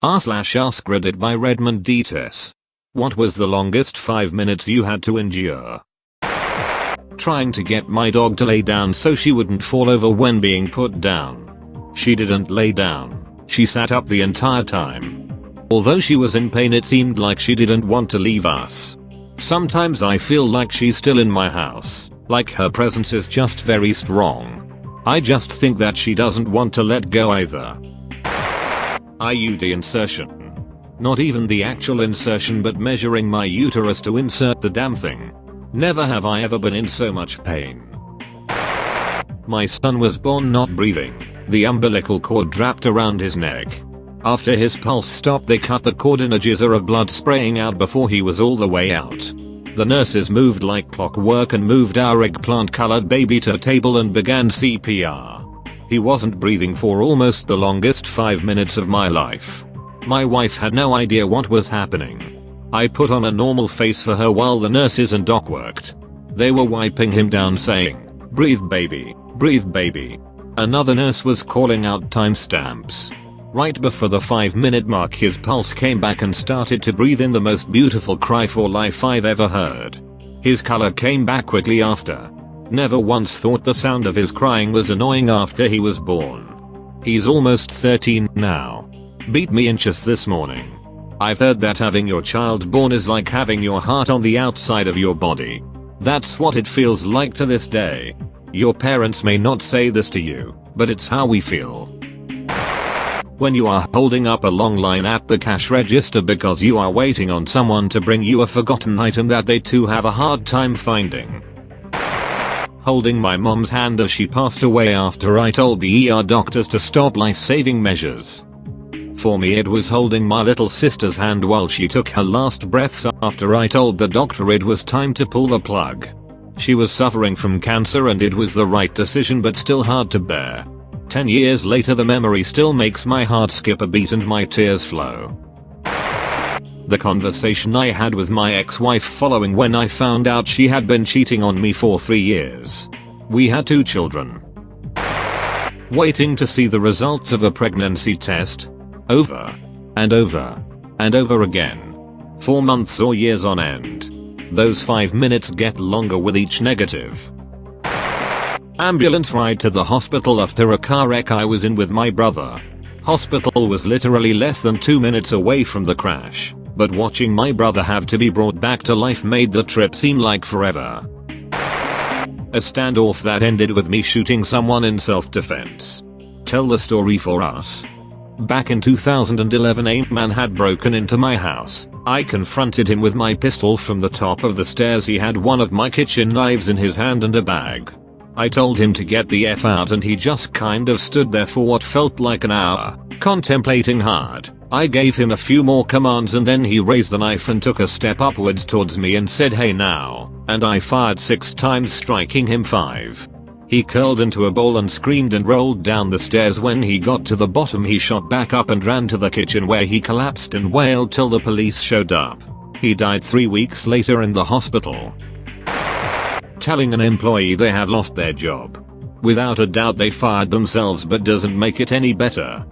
r/AskReddit by Redmond Dts. What was the longest 5 minutes you had to endure? Trying to get my dog to lay down so she wouldn't fall over when being put down. She didn't lay down. She sat up the entire time. Although she was in pain, it seemed like she didn't want to leave us. Sometimes I feel like she's still in my house, like her presence is just very strong. I just think that she doesn't want to let go either. IUD insertion. Not even the actual insertion, but measuring my uterus to insert the damn thing. Never have I ever been in so much pain. My son was born not breathing, the umbilical cord wrapped around his neck. After his pulse stopped, they cut the cord and a geyser of blood spraying out before he was all the way out. The nurses moved like clockwork and moved our eggplant colored baby to a table and began CPR. He wasn't breathing for almost the longest 5 minutes of my life. My wife had no idea what was happening. I put on a normal face for her while the nurses and doc worked. They were wiping him down saying, "Breathe baby, breathe baby." Another nurse was calling out timestamps. Right before the 5-minute mark, his pulse came back and started to breathe in the most beautiful cry for life I've ever heard. His color came back quickly after. Never once thought the sound of his crying was annoying after he was born. He's almost 13 now. Beat me inches this morning. I've heard that having your child born is like having your heart on the outside of your body. That's what it feels like to this day. Your parents may not say this to you, but it's how we feel. When you are holding up a long line at the cash register because you are waiting on someone to bring you a forgotten item that they too have a hard time finding. Holding my mom's hand as she passed away after I told the ER doctors to stop life-saving measures. For me, it was holding my little sister's hand while she took her last breaths after I told the doctor it was time to pull the plug. She was suffering from cancer and it was the right decision, but still hard to bear. 10 years later, the memory still makes my heart skip a beat and my tears flow. The conversation I had with my ex-wife following when I found out she had been cheating on me for 3 years. We had 2 children. Waiting to see the results of a pregnancy test. Over. And over. And over again. For months or years on end. Those 5 minutes get longer with each negative. Ambulance ride to the hospital after a car wreck I was in with my brother. Hospital was literally less than 2 minutes away from the crash. But watching my brother have to be brought back to life made the trip seem like forever. A standoff that ended with me shooting someone in self-defense. Tell the story for us. Back in 2011, a man had broken into my house. I confronted him with my pistol from the top of the stairs. He had one of my kitchen knives in his hand and a bag. I told him to get the F out and he just kind of stood there for what felt like an hour, contemplating hard. I gave him a few more commands and then he raised the knife and took a step upwards towards me and said, "Hey now," and I fired 6 times, striking him 5. He curled into a ball and screamed and rolled down the stairs. When he got to the bottom, he shot back up and ran to the kitchen where he collapsed and wailed till the police showed up. He died 3 weeks later in the hospital. Telling an employee they had lost their job. Without a doubt they fired themselves, but doesn't make it any better.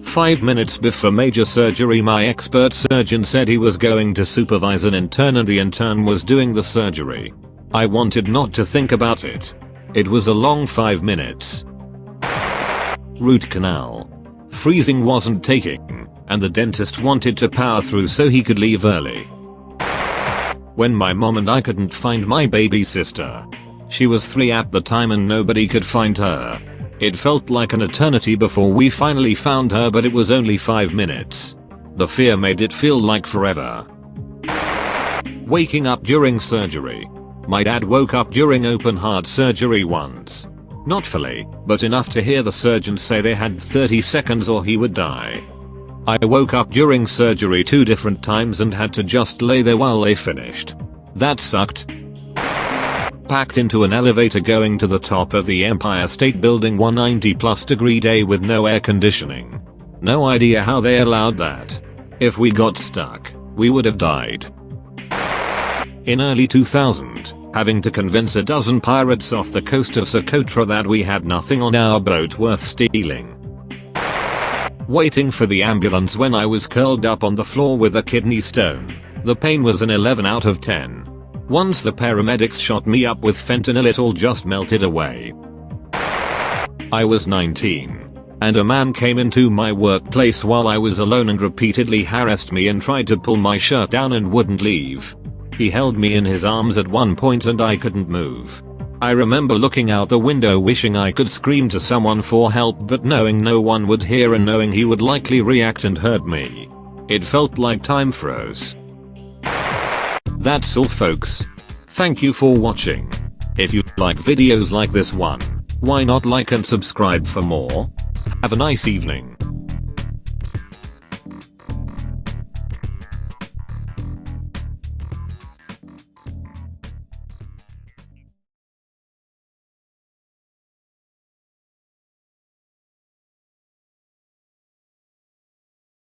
5 minutes before major surgery, my expert surgeon said he was going to supervise an intern and the intern was doing the surgery. I wanted not to think about it. It was a long 5 minutes. Root canal. Freezing wasn't taking, and the dentist wanted to power through so he could leave early. When my mom and I couldn't find my baby sister. She was 3 at the time and nobody could find her. It felt like an eternity before we finally found her, but it was only 5 minutes. The fear made it feel like forever. Waking up during surgery. My dad woke up during open heart surgery once. Not fully, but enough to hear the surgeon say they had 30 seconds or he would die. I woke up during surgery 2 different times and had to just lay there while they finished. That sucked. Packed into an elevator going to the top of the Empire State Building, 190+ degree day with no air conditioning. No idea how they allowed that. If we got stuck, we would have died. In early 2000, having to convince a dozen pirates off the coast of Socotra that we had nothing on our boat worth stealing. Waiting for the ambulance when I was curled up on the floor with a kidney stone. The pain was an 11 out of 10. Once the paramedics shot me up with fentanyl, it all just melted away. I was 19. And a man came into my workplace while I was alone and repeatedly harassed me and tried to pull my shirt down and wouldn't leave. He held me in his arms at one point and I couldn't move. I remember looking out the window wishing I could scream to someone for help, but knowing no one would hear and knowing he would likely react and hurt me. It felt like time froze. That's all folks. Thank you for watching. If you like videos like this one, why not like and subscribe for more? Have a nice evening.